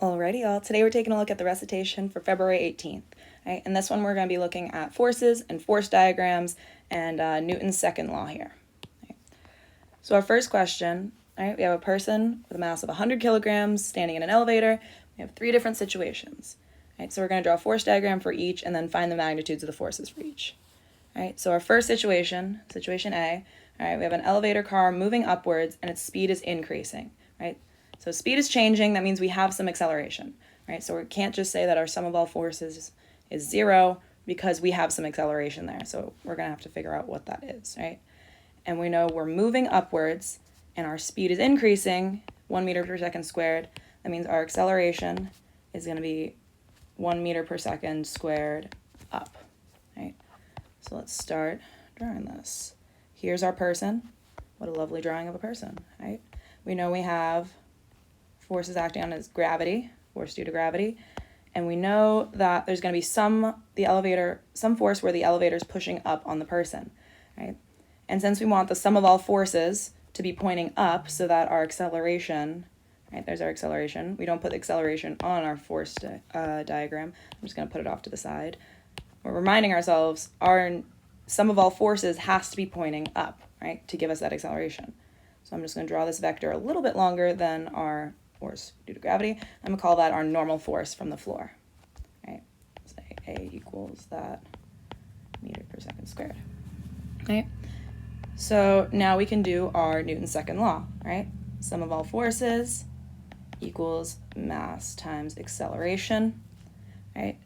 Alrighty, y'all. Today we're taking a look at the recitation for February 18th. Right? And this one we're going to be looking at forces and force diagrams and Newton's second law here. Right? So our first question, right? We have a person with a mass of 100 kilograms standing in an elevator. We have three different situations. Right? So we're going to draw a force diagram for each and then find the magnitudes of the forces for each. Right? So our first situation, situation A, all right, we have an elevator car moving upwards and its speed is increasing. Right? So speed is changing, that means we have some acceleration, right? So we can't just say that our sum of all forces is 0 because we have some acceleration there. So we're going to have to figure out what that is, right? And we know we're moving upwards and our speed is increasing 1 meter per second squared. That means our acceleration is going to be 1 meter per second squared up, right? So let's start drawing this. Here's our person. What a lovely drawing of a person, right? We know we have forces acting on is gravity, force due to gravity, and we know that there's going to be some force where the elevator is pushing up on the person, right? And since we want the sum of all forces to be pointing up so that our acceleration, right, there's our acceleration. We don't put the acceleration on our force diagram. I'm just going to put it off to the side. We're reminding ourselves our sum of all forces has to be pointing up, right, to give us that acceleration. So I'm just going to draw this vector a little bit longer than our force due to gravity. I'm going to call that our normal force from the floor. Right? Say A equals that meter per second squared. Right? So now we can do our Newton's second law, right? Sum of all forces equals mass times acceleration, right?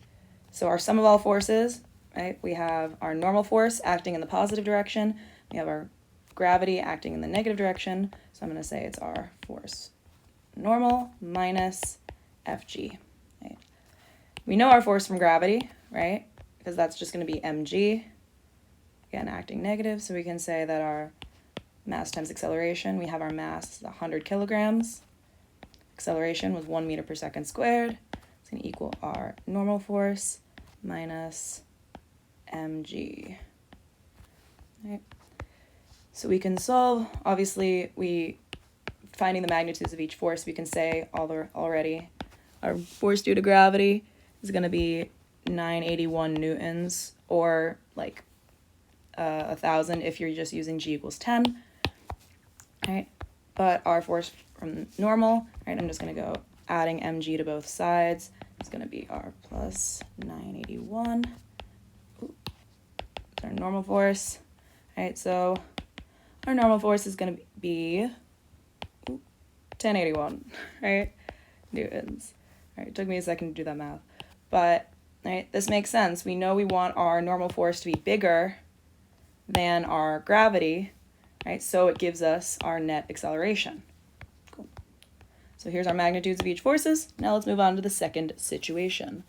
So our sum of all forces, right? We have our normal force acting in the positive direction. We have our gravity acting in the negative direction. So I'm going to say it's our force normal minus Fg. Right? We know our force from gravity, right? Because that's just going to be mg, again acting negative. So we can say that our mass times acceleration, we have our mass 100 kilograms. Acceleration was 1 meter per second squared. It's going to equal our normal force minus mg. Right? So we can solve, obviously, finding the magnitudes of each force, we can say already our force due to gravity is going to be 981 newtons, or like 1,000 if you're just using g equals 10. Right? But our force from normal, right? I'm just going to go adding mg to both sides. It's going to be r plus 981. It's our normal force. Right? So our normal force is going to be 1081, right? Newtons. All right, it took me a second to do that math. But, right, this makes sense. We know we want our normal force to be bigger than our gravity, right? So it gives us our net acceleration. Cool. So here's our magnitudes of each forces. Now let's move on to the second situation,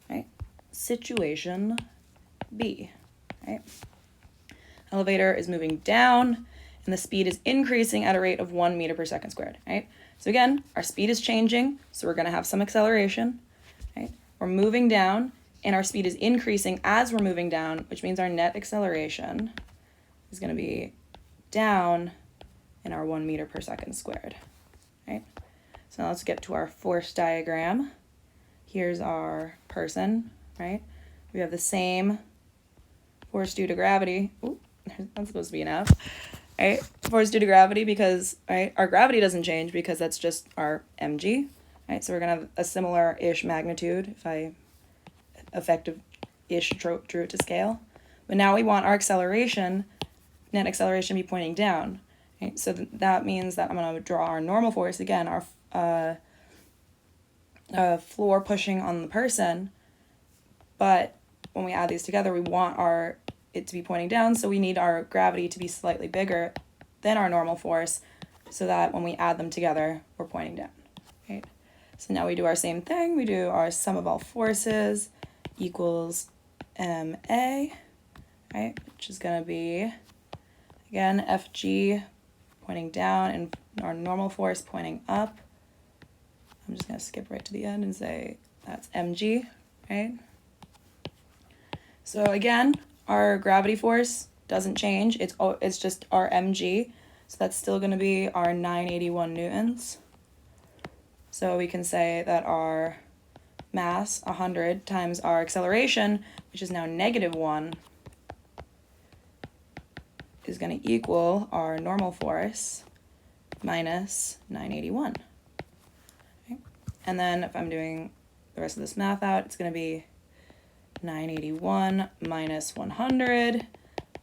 right? Situation B, right? Elevator is moving down and the speed is increasing at a rate of 1 meter per second squared, right? So again, our speed is changing, so we're going to have some acceleration, right? We're moving down, and our speed is increasing as we're moving down, which means our net acceleration is going to be down in our 1 meter per second squared, right? So now let's get to our force diagram. Here's our person, right? We have the same force due to gravity. Ooh, that's supposed to be an F. Right? Force due to gravity because, right, our gravity doesn't change because that's just our mg, right? So we're going to have a similar-ish magnitude if I effective-ish drew it to scale. But now we want our acceleration, net acceleration, to be pointing down, right? So that means that I'm going to draw our normal force, again, our floor pushing on the person, but when we add these together, we want it to be pointing down, so we need our gravity to be slightly bigger than our normal force so that when we add them together, we're pointing down, right? So now we do our same thing. We do our sum of all forces equals ma, right, which is going to be, again, Fg pointing down and our normal force pointing up. I'm just going to skip right to the end and say that's mg, right? So again, our gravity force doesn't change. It's just our mg. So that's still going to be our 981 newtons. So we can say that our mass, 100, times our acceleration, which is now -1, is going to equal our normal force minus 981. Okay. And then if I'm doing the rest of this math out, it's going to be 981 minus 100.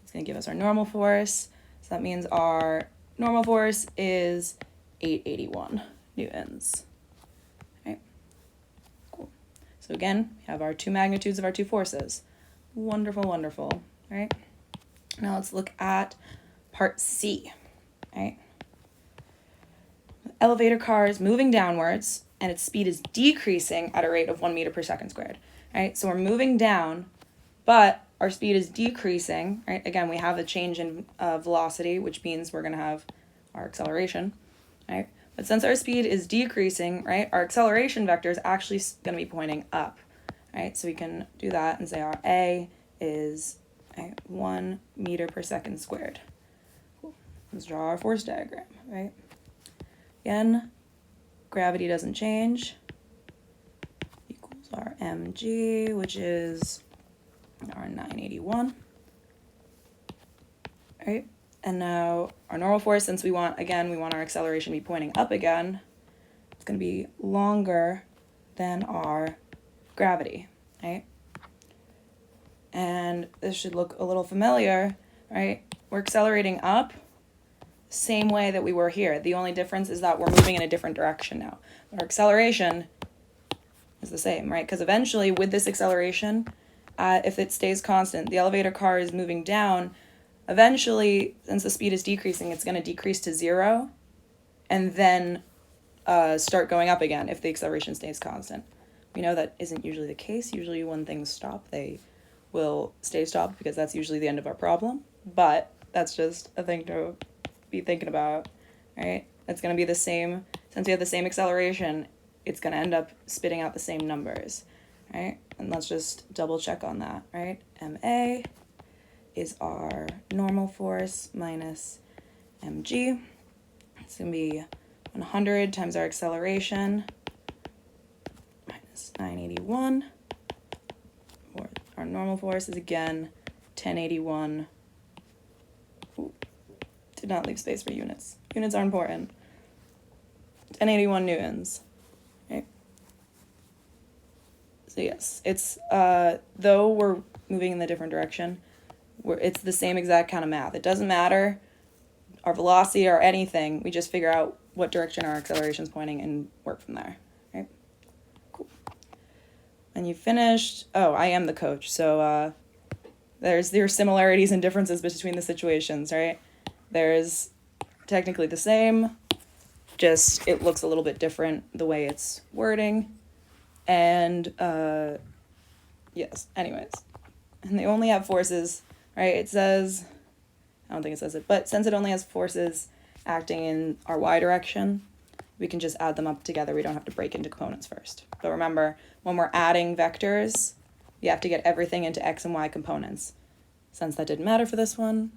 It's going to give us our normal force. So that means our normal force is 881 newtons. Okay. Cool. So again, we have our two magnitudes of our two forces. Wonderful, wonderful. All right. Now let's look at part C. All right. The elevator car is moving downwards and its speed is decreasing at a rate of 1 meter per second squared. All right. So we're moving down, but our speed is decreasing. Right. Again, we have a change in velocity, which means we're going to have our acceleration. Right. But since our speed is decreasing, right, our acceleration vector is actually going to be pointing up. Right. So we can do that and say our A is 1 meter per second squared. Cool. Let's draw our force diagram, right? Again, gravity doesn't change. Equals our mg, which is our 981. Right? And now our normal force, since we want our acceleration to be pointing up again, it's going to be longer than our gravity, right? And this should look a little familiar, right? We're accelerating up the same way that we were here. The only difference is that we're moving in a different direction now. Our acceleration is the same, right? Because eventually with this acceleration, if it stays constant, the elevator car is moving down. Eventually, since the speed is decreasing, it's going to decrease to 0 and then start going up again if the acceleration stays constant. We know that isn't usually the case. Usually when things stop, they will stay stopped because that's usually the end of our problem. But that's just a thing to be thinking about, right? It's going to be the same. Since we have the same acceleration, it's going to end up spitting out the same numbers, right? And let's just double check on that, right? MA is our normal force minus mg. It's going to be 100 times our acceleration minus 981. Or our normal force is again 1081. Ooh, did not leave space for units. Units are important. 1081 newtons. Right? So yes, it's though we're moving in the different direction, it's the same exact kind of math. It doesn't matter our velocity or anything. We just figure out what direction our acceleration is pointing and work from there. Right? Cool. And you finished. Oh, I am the coach. So there are similarities and differences between the situations, right? There's technically the same, just it looks a little bit different the way it's wording. And yes, anyways. And they only have forces, right? It says, I don't think it says it, but since it only has forces acting in our y direction, we can just add them up together. We don't have to break into components first. But remember, when we're adding vectors, we have to get everything into x and y components. Since that didn't matter for this one,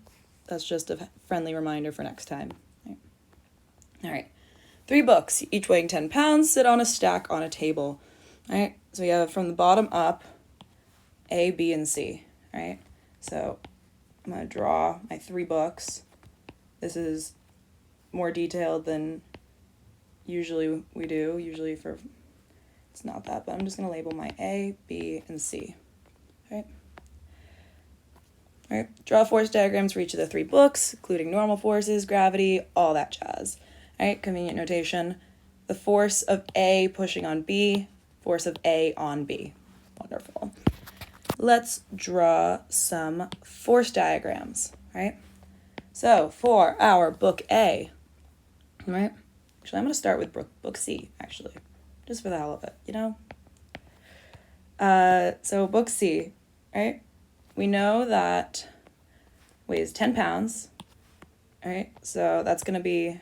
that's just a friendly reminder for next time. Right. All right. 3 books, each weighing 10 pounds, sit on a stack on a table. All right. So we have from the bottom up, A, B, and C. All right. So I'm going to draw my 3 books. This is more detailed than usually we do. Usually it's not that, but I'm just going to label my A, B, and C. All right. All right. Draw force diagrams for each of the 3 books, including normal forces, gravity, all that jazz. All right. Convenient notation. The force of A pushing on B, force of A on B. Wonderful. Let's draw some force diagrams, right? So for our book A, right? Actually, I'm going to start with book C, actually, just for the hell of it, you know? So book C, right? We know that weighs 10 pounds, right? So that's going to be,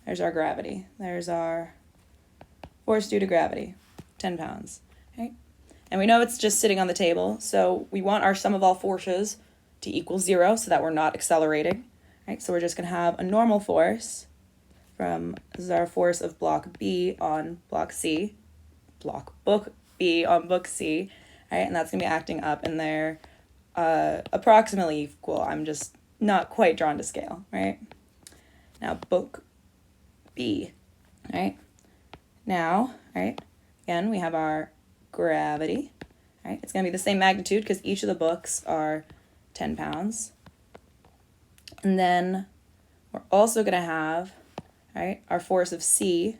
there's our gravity. There's our force due to gravity, 10 pounds, right? And we know it's just sitting on the table, so we want our sum of all forces to equal 0 so that we're not accelerating, right? So we're just going to have a normal force this is our force of block B on block C, book B on book C, right? And that's going to be acting up, and they're approximately equal. I'm just not quite drawn to scale, right? Now, book B, right? Now, right, again, we have our gravity, right? It's going to be the same magnitude because each of the books are 10 pounds. And then we're also going to have, right, our force of C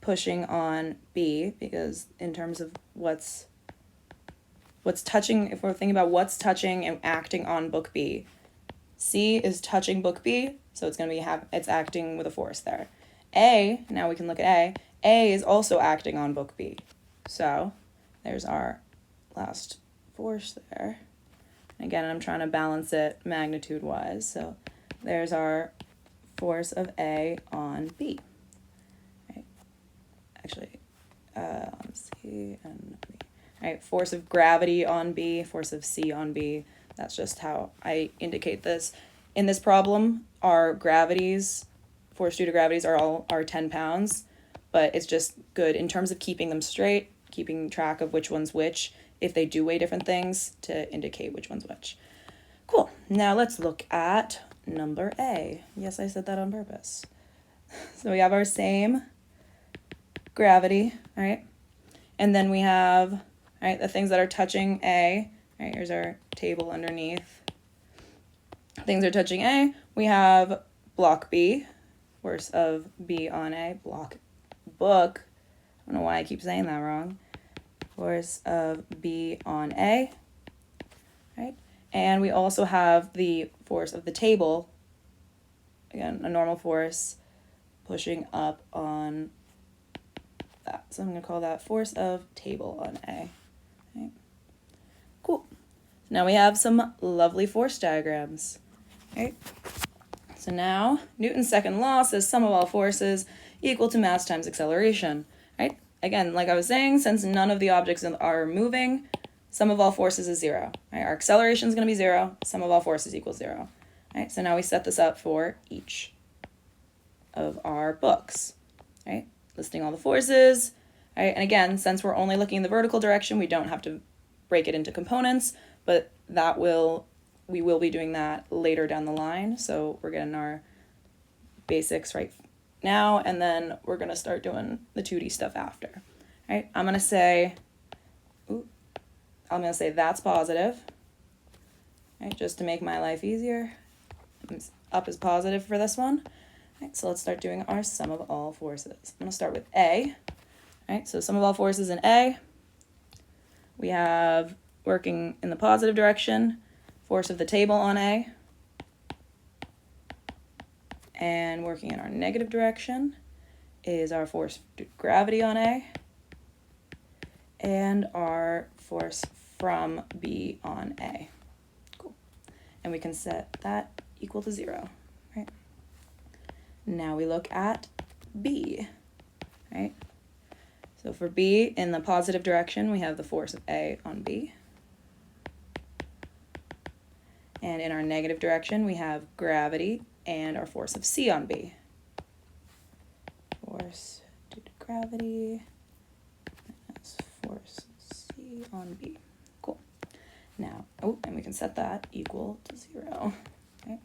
pushing on B, because in terms of what's touching, if we're thinking about what's touching and acting on book B, C is touching book B, so it's going to be it's acting with a force there. A, now we can look at A. A is also acting on book B. So there's our last force there. Again, I'm trying to balance it magnitude-wise. So there's our force of A on B. Right. Actually, on C and B. Right, force of gravity on B, force of C on B. That's just how I indicate this. In this problem, our gravities, force due to gravities, are 10 pounds, but it's just good in terms of keeping them straight, keeping track of which one's which, if they do weigh different things, to indicate which one's which. Cool. Now let's look at number A. Yes, I said that on purpose. So we have our same gravity, right? And then we have, right, the things that are touching A. Right, here's our table underneath. Things are touching A. We have block B, force of B on A, book. I don't know why I keep saying that wrong. Force of B on A, right? And we also have the force of the table, again, a normal force, pushing up on that. So I'm going to call that force of table on A. Right? Cool. Now we have some lovely force diagrams. Right? So now Newton's second law says sum of all forces equal to mass times acceleration. Right? Again, like I was saying, since none of the objects are moving, sum of all forces is 0. Right? Our acceleration is going to be 0. Sum of all forces equals 0. Right? So now we set this up for each of our books. Right? Listing all the forces. Right? And again, since we're only looking in the vertical direction, we don't have to break it into components, but we will be doing that later down the line. So we're getting our basics right now, and then we're going to start doing the 2D stuff after. Right? I'm going to say that's positive. Right? Just to make my life easier. Up is positive for this one. Right? So let's start doing our sum of all forces. I'm going to start with A. Right? So sum of all forces in A. We have, working in the positive direction, force of the table on A. And working in our negative direction is our force due to gravity on A. And our force from B on A. Cool. And we can set that equal to 0. Right? Now we look at B. Right? So for B, in the positive direction, we have the force of A on B. And in our negative direction, we have gravity and our force of C on B. Force due to gravity, that's force C on B. Cool. Now, and we can set that equal to 0. Okay.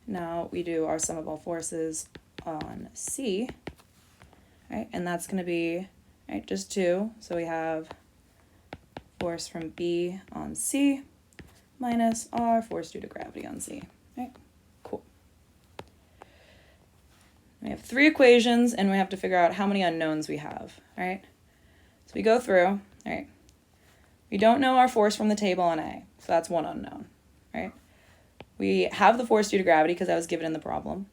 Now we do our sum of all forces on C, right? And that's going to be, right, just 2. So we have force from B on C minus our force due to gravity on C. Right? Cool. We have 3 equations, and we have to figure out how many unknowns we have. All right? So we go through. All right? We don't know our force from the table on A, so that's one unknown. Right? We have the force due to gravity because that was given in the problem.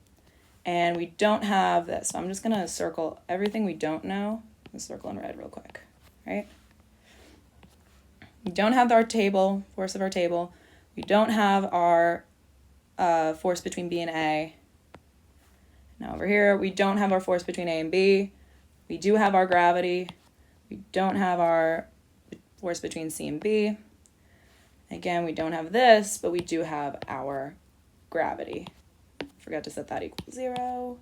And we don't have this. So I'm just going to circle everything we don't know. Let's circle in red real quick. Right? We don't have our table, force of our table. We don't have our force between B and A. Now over here, we don't have our force between A and B. We do have our gravity. We don't have our force between C and B. Again, we don't have this, but we do have our gravity forgot to set that equals 0,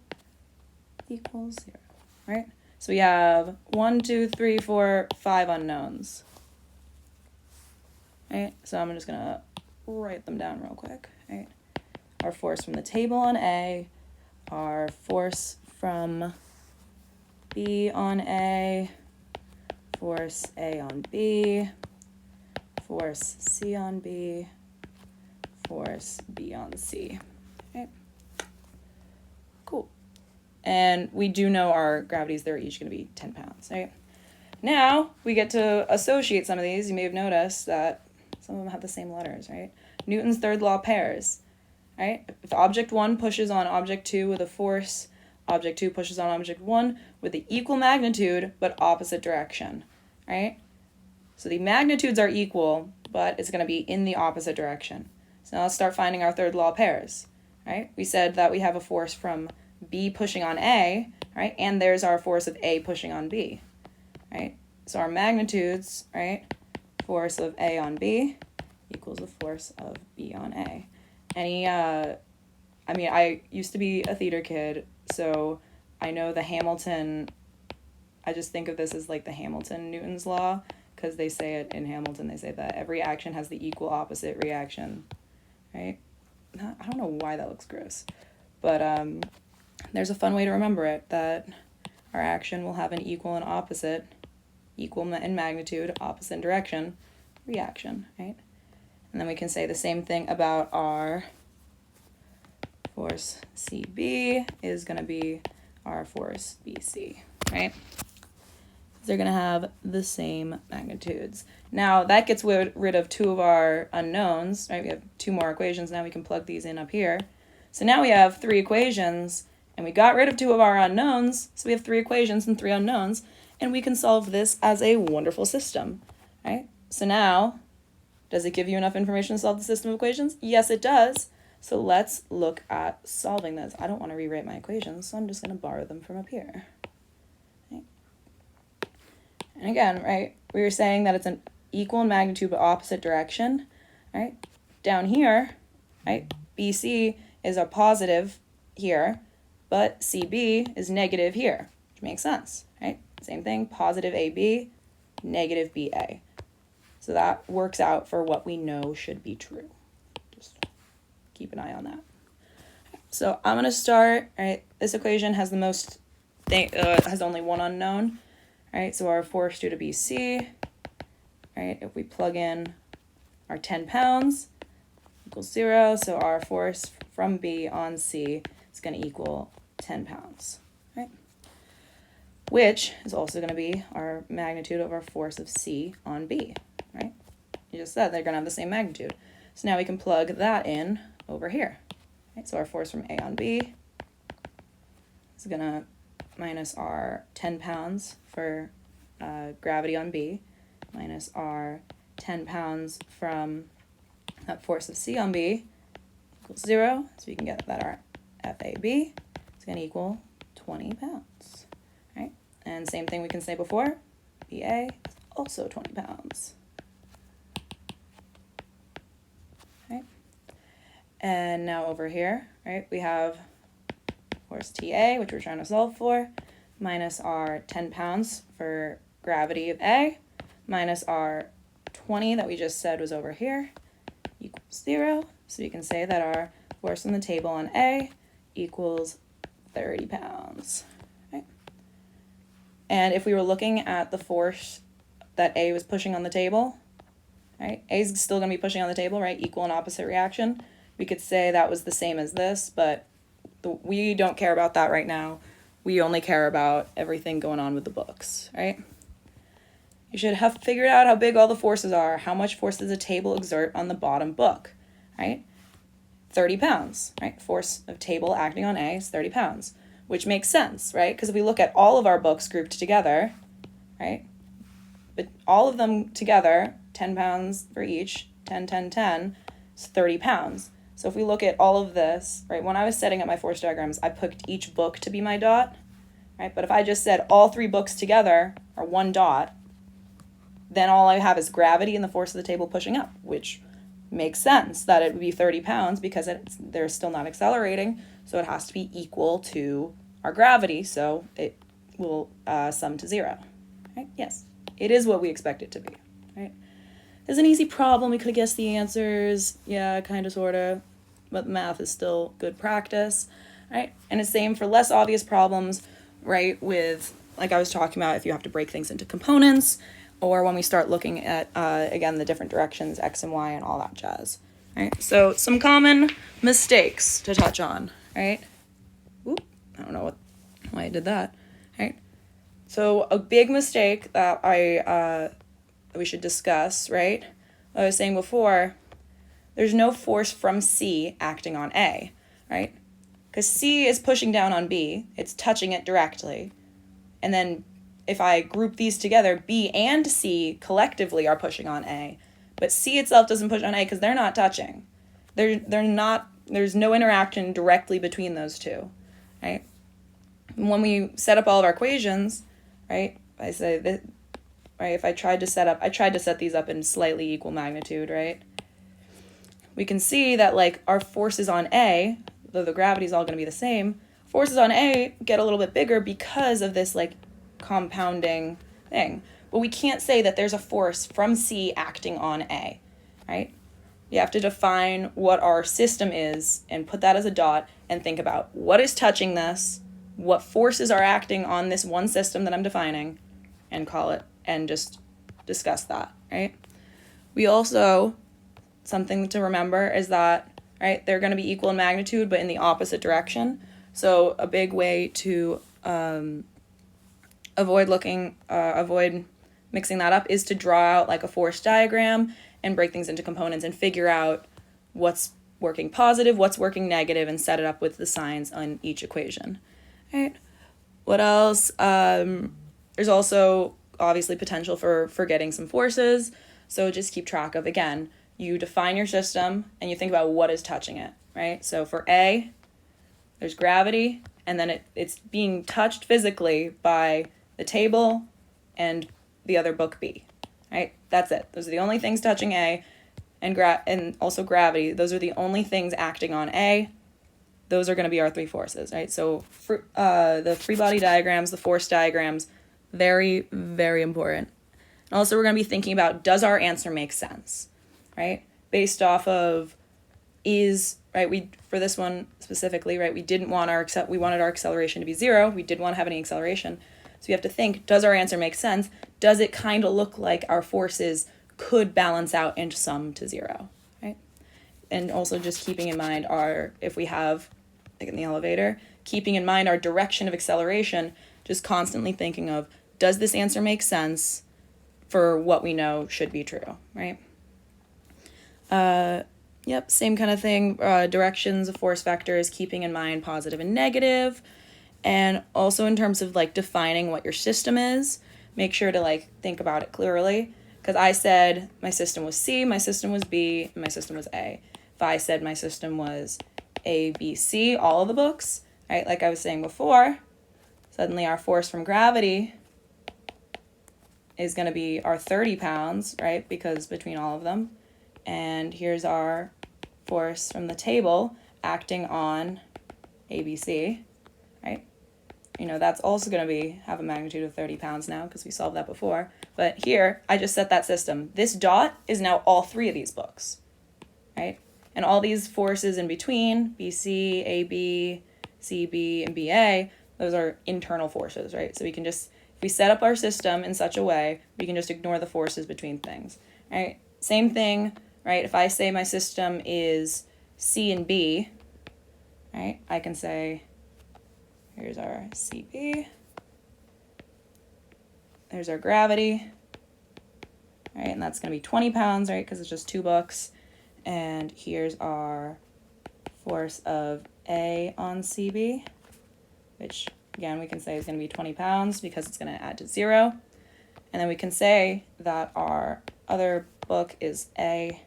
equals 0, right? So we have 1, 2, 3, 4, 5 unknowns, right? So I'm just gonna write them down real quick, right? Our force from the table on A, our force from B on A, force A on B, force C on B, force B on C. Okay. Cool. And we do know our gravities, they're each going to be 10 pounds, right? Now we get to associate some of these. You may have noticed that some of them have the same letters, right? Newton's third law pairs, right? If object 1 pushes on object 2 with a force, object 2 pushes on object 1 with the equal magnitude but opposite direction, right? So the magnitudes are equal, but it's going to be in the opposite direction. So now let's start finding our third law pairs, right? We said that we have a force from B pushing on A, right? And there's our force of A pushing on B, right? So our magnitudes, right? Force of A on B equals the force of B on A. I used to be a theater kid, so I know the Hamilton, I just think of this as like the Hamilton Newton's law, because they say it in Hamilton, they say that every action has the equal opposite reaction, right? I don't know why that looks gross, but there's a fun way to remember it, that our action will have an equal and opposite, equal in magnitude, opposite in direction, reaction, right? And then we can say the same thing about our force CB is going to be our force BC, right? They're going to have the same magnitudes. Now, that gets rid of 2 of our unknowns, right? We have 2 more equations. Now we can plug these in up here. So now we have 3 equations, and we got rid of 2 of our unknowns, so we have 3 equations and 3 unknowns, and we can solve this as a wonderful system, right? So now, does it give you enough information to solve the system of equations? Yes, it does. So let's look at solving this. I don't want to rewrite my equations, so I'm just going to borrow them from up here. And again, right, we were saying that it's an equal in magnitude but opposite direction, right? Down here, right, BC is a positive here, but CB is negative here, which makes sense, right? Same thing, positive AB, negative BA. So that works out for what we know should be true. Just keep an eye on that. So I'm going to start, right, this equation has the most, has only one unknown. Right, so our force due to BC, right, if we plug in our 10 pounds equals 0, so our force from B on C is going to equal 10 pounds, right? Which is also going to be our magnitude of our force of C on B, right? You just said they're going to have the same magnitude. So now we can plug that in over here, right? So our force from A on B is going to minus our 10 pounds for gravity on B, minus our 10 pounds from that force of C on B equals 0. So we can get that our FAB is going to equal 20 pounds, right? And same thing we can say before, BA is also 20 pounds, right? And now over here, right, we have force TA, which we're trying to solve for, minus our 10 pounds for gravity of A, minus our 20 that we just said was over here, equals 0. So we can say that our force on the table on A equals 30 pounds. Right? And if we were looking at the force that A was pushing on the table, right? A is still going to be pushing on the table, right? Equal and opposite reaction. We could say that was the same as this, but we don't care about that right now. We only care about everything going on with the books, right? You should have figured out how big all the forces are. How much force does a table exert on the bottom book, right? 30 pounds, right? Force of table acting on A is 30 pounds, which makes sense, right? Because if we look at all of our books grouped together, right? But all of them together, 10 pounds for each, 10, 10, 10, is 30 pounds. So if we look at all of this, right, when I was setting up my force diagrams, I picked each book to be my dot, right? But if I just said all 3 books together are 1 dot, then all I have is gravity and the force of the table pushing up, which makes sense that it would be 30 pounds because they're still not accelerating. so it has to be equal to our gravity, so it will sum to 0. Right? Yes, it is what we expect it to be. Right? It's an easy problem. We could have guessed the answers. Yeah, kind of, sort of. But math is still good practice. Right? And it's same for less obvious problems, right? With, like I was talking about, if you have to break things into components, or when we start looking at, again, the different directions, x and y and all that jazz. Right? So some common mistakes to touch on. Right? Oop, I don't know why I did that. Right? So a big mistake that we should discuss, right? I was saying before, there's no force from C acting on A, right? Because C is pushing down on B, it's touching it directly. And then if I group these together, B and C collectively are pushing on A, but C itself doesn't push on A because they're not touching. There's no interaction directly between those two, right? When we set up all of our equations, right, I say that, right, if I tried to set these up in slightly equal magnitude, right, we can see that, like, our forces on A, though the gravity is all going to be the same, forces on A get a little bit bigger because of this, like, compounding thing. But we can't say that there's a force from C acting on A, right? You have to define what our system is and put that as a dot and think about what is touching this, what forces are acting on this one system that I'm defining, and call it, and just discuss that, right? We also, something to remember is that, right, they're going to be equal in magnitude, but in the opposite direction. So a big way to avoid mixing that up is to draw out like a force diagram and break things into components and figure out what's working positive, what's working negative, and set it up with the signs on each equation. All right. What else? There's also obviously potential for forgetting some forces. So just keep track of, again, you define your system and you think about what is touching it, right? So for A, there's gravity, and then it's being touched physically by the table and the other book B, right? That's it. Those are the only things touching A, and also gravity. Those are the only things acting on A. Those are going to be our three forces, right? So the free body diagrams, the force diagrams, very, very important. And also we're going to be thinking about, does our answer make sense, right? Based off of for this one specifically, right, we wanted our acceleration to be 0. We didn't want to have any acceleration. So we have to think, does our answer make sense? Does it kind of look like our forces could balance out and sum to 0, right? And also just keeping in mind if we have, like in the elevator, keeping in mind our direction of acceleration, just constantly thinking of, does this answer make sense for what we know should be true, right? Yep, same kind of thing. Directions of force vectors, keeping in mind positive and negative. And also in terms of like defining what your system is, make sure to like think about it clearly. Because I said my system was C, my system was B, and my system was A. If I said my system was A, B, C, all of the books, right, like I was saying before, suddenly our force from gravity is going to be our 30 pounds, right, because between all of them. And here's our force from the table acting on ABC, right? You know, that's also going to have a magnitude of 30 pounds now because we solved that before. But here, I just set that system. This dot is now all three of these books, right? And all these forces in between, BC, AB, CB, and BA, those are internal forces, right? So we can just, if we set up our system in such a way, we can just ignore the forces between things, right? Same thing, right? If I say my system is C and B, right, I can say, here's our CB, there's our gravity, right, and that's going to be 20 pounds, right, because it's just 2 books, and here's our force of A on CB, which, again, we can say is going to be 20 pounds because it's going to add to 0, and then we can say that our other book is A,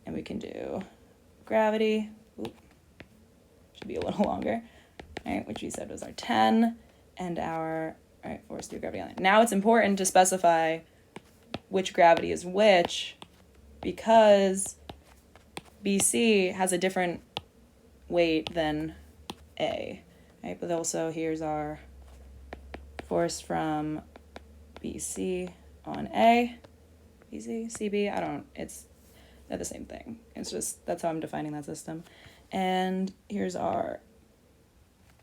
and we can do gravity, should be a little longer, right, which we said was our 10, and our, right, force through gravity on it. Now it's important to specify which gravity is which, because BC has a different weight than A, right? But also here's our force from BC on A, BC, CB, they're the same thing. It's just, that's how I'm defining that system. And here's our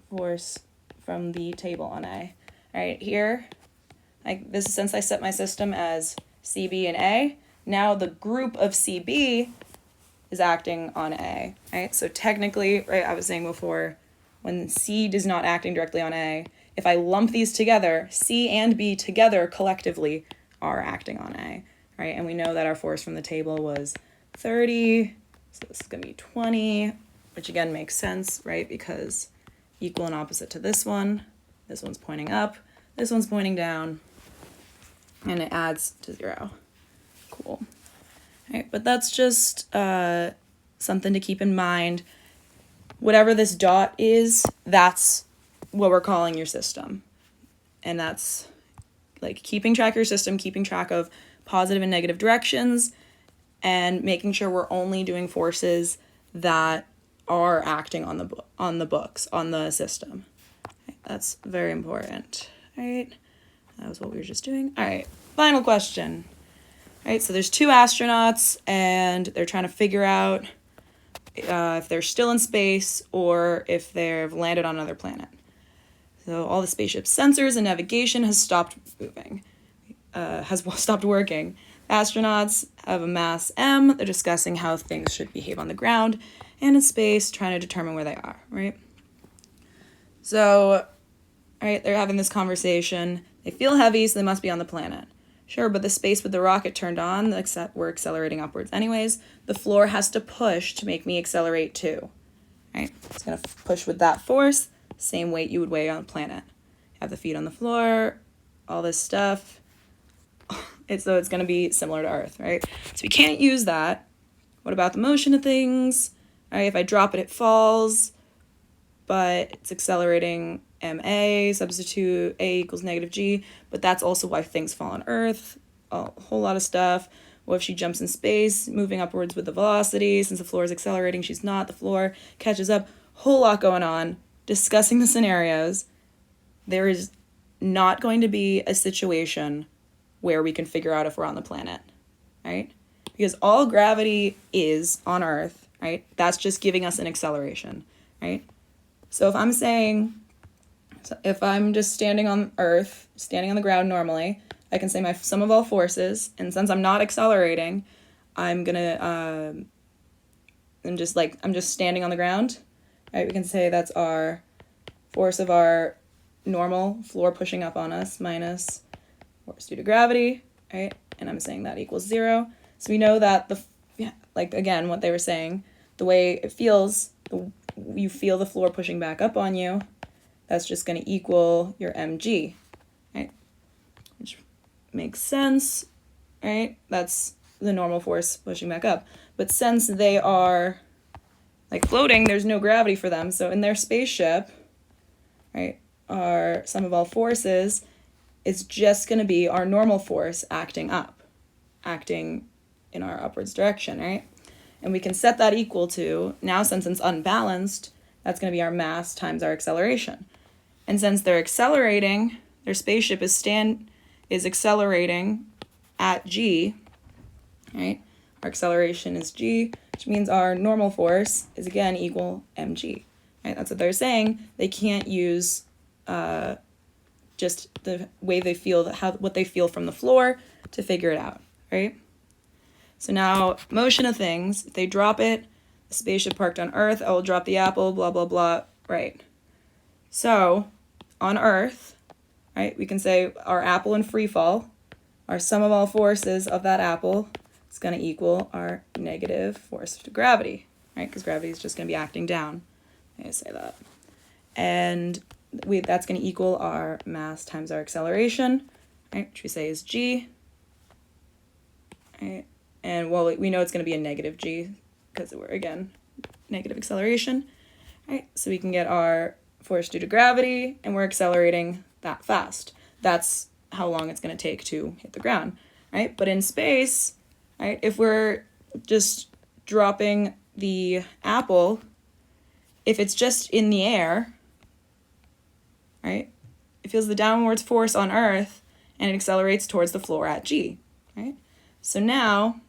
force from the table on A. All right, here, since I set my system as CB and A, now the group of CB is acting on A, right? So technically, right, I was saying before, when C is not acting directly on A, if I lump these together, C and B together collectively are acting on A, right? And we know that our force from the table was 30, so this is going to be 20, which again makes sense, right? Because equal and opposite to this one's pointing up, this one's pointing down, and it adds to 0. Cool. All right, but that's just something to keep in mind. Whatever this dot is, that's what we're calling your system. And that's like keeping track of your system, keeping track of positive and negative directions, and making sure we're only doing forces that are acting on the system. Okay, that's very important. All right, that was what we were just doing. All right, final question. All right, so there's 2 astronauts, and they're trying to figure out if they're still in space or if they've landed on another planet. So all the spaceship's sensors and navigation has stopped moving, has stopped working. Astronauts have a mass m. They're discussing how things should behave on the ground and in space, trying to determine where they are, right? So, right, they're having this conversation. They feel heavy, so they must be on the planet. Sure, but the space with the rocket turned on, we're accelerating upwards anyways. The floor has to push to make me accelerate too, right? It's going to push with that force, same weight you would weigh on a planet. You have the feet on the floor, all this stuff. So it's going to be similar to Earth, right? So we can't use that. What about the motion of things? All right, if I drop it, it falls, but it's accelerating ma, substitute a equals negative g, but that's also why things fall on Earth, a whole lot of stuff. What if she jumps in space, moving upwards with the velocity? Since the floor is accelerating, she's not. The floor catches up. Whole lot going on, discussing the scenarios. There is not going to be a situation where we can figure out if we're on the planet, right? Because all gravity is on Earth, right? That's just giving us an acceleration, right? So if I'm just standing on Earth, standing on the ground normally, I can say my sum of all forces, and since I'm not accelerating, I'm just standing on the ground, right? We can say that's our force of our normal floor pushing up on us minus force due to gravity, right? And I'm saying that equals 0. So we know that again, what they were saying, the way it feels, you feel the floor pushing back up on you, that's just going to equal your mg, right? Which makes sense, right? That's the normal force pushing back up. But since they are floating, there's no gravity for them. So in their spaceship, right, our sum of all forces is just going to be our normal force acting in our upwards direction, right? And we can set that equal to, now since it's unbalanced, that's going to be our mass times our acceleration. And since they're accelerating, their spaceship is accelerating at g, right? Our acceleration is g, which means our normal force is again equal mg, right? That's what they're saying. They can't use just the way they feel, what they feel from the floor to figure it out, right? So now, motion of things, if they drop it, the spaceship parked on Earth, I will drop the apple, blah, blah, blah, right? So, on Earth, right, we can say our apple in free fall, our sum of all forces of that apple is going to equal our negative force to gravity, right? Because gravity is just going to be acting down. I'm going to say that. And that's going to equal our mass times our acceleration, right, which we say is g, right? And we know it's going to be a negative g because we're, again, negative acceleration, right? So we can get our force due to gravity, and we're accelerating that fast. That's how long it's going to take to hit the ground, right? But in space, right, if we're just dropping the apple, if it's just in the air, right, it feels the downwards force on Earth and it accelerates towards the floor at g, right? So now,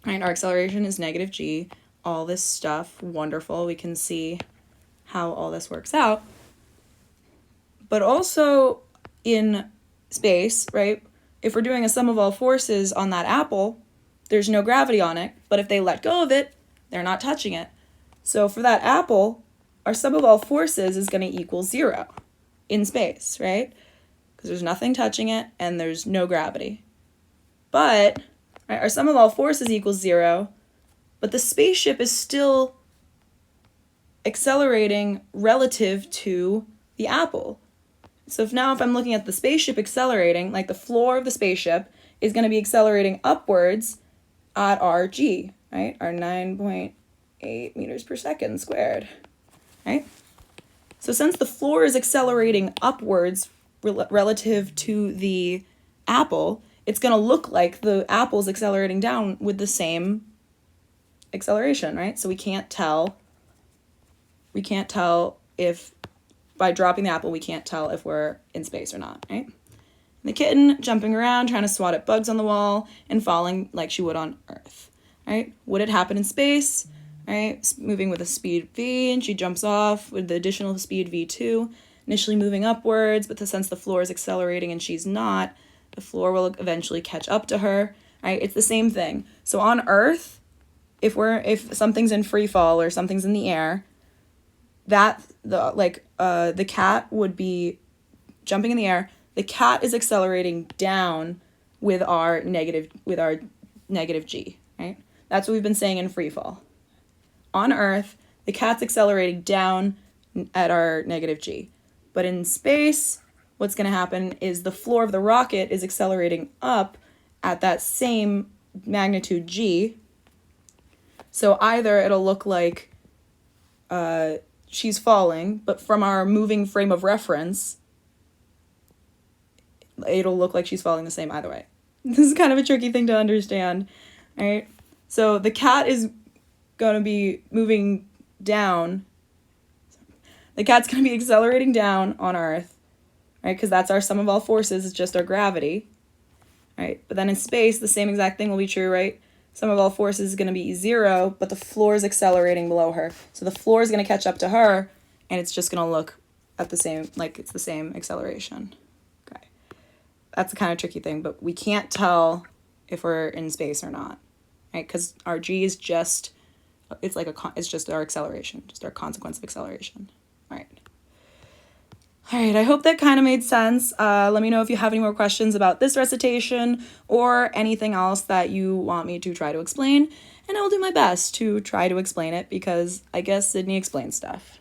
right, our acceleration is negative g, all this stuff, wonderful. We can see how all this works out. But also in space, right, if we're doing a sum of all forces on that apple, there's no gravity on it, but if they let go of it, they're not touching it. So for that apple, our sum of all forces is going to equal 0 in space, right? Because there's nothing touching it and there's no gravity. But right, our sum of all forces equals 0, but the spaceship is still accelerating relative to the apple. So if I'm looking at the spaceship accelerating, like the floor of the spaceship is going to be accelerating upwards at our g, right? Our 9.8 meters per second squared, right? So since the floor is accelerating upwards relative to the apple, it's going to look like the apple's accelerating down with the same acceleration, right? So we can't tell if, by dropping the apple, we can't tell if we're in space or not, right? And the kitten jumping around, trying to swat at bugs on the wall and falling like she would on Earth, right? Would it happen in space, right? Moving with a speed v, and she jumps off with the additional speed v2, initially moving upwards, but since the floor is accelerating and she's not, the floor will eventually catch up to her, right? It's the same thing. So on Earth, if something's in free fall or something's in the air, the cat would be jumping in the air. The cat is accelerating down with our negative g, right? That's what we've been saying in free fall. On Earth, the cat's accelerating down at our negative g. But in space, what's going to happen is the floor of the rocket is accelerating up at that same magnitude g. So either it'll look like she's falling, but from our moving frame of reference, it'll look like she's falling the same either way. This is kind of a tricky thing to understand, right? So the cat is going to be moving down. The cat's going to be accelerating down on Earth, right? Because that's our sum of all forces, it's just our gravity, right? But then in space, the same exact thing will be true, right? Sum of all forces is going to be 0, but the floor is accelerating below her. So the floor is going to catch up to her, and it's just going to look at the same, like it's the same acceleration. Okay. That's a kind of tricky thing, but we can't tell if we're in space or not, right? Because our g is just, it's just our acceleration, just our consequence of acceleration. All right, I hope that kind of made sense. Let me know if you have any more questions about this recitation or anything else that you want me to try to explain, and I will do my best to try to explain it because I guess Sydney explains stuff.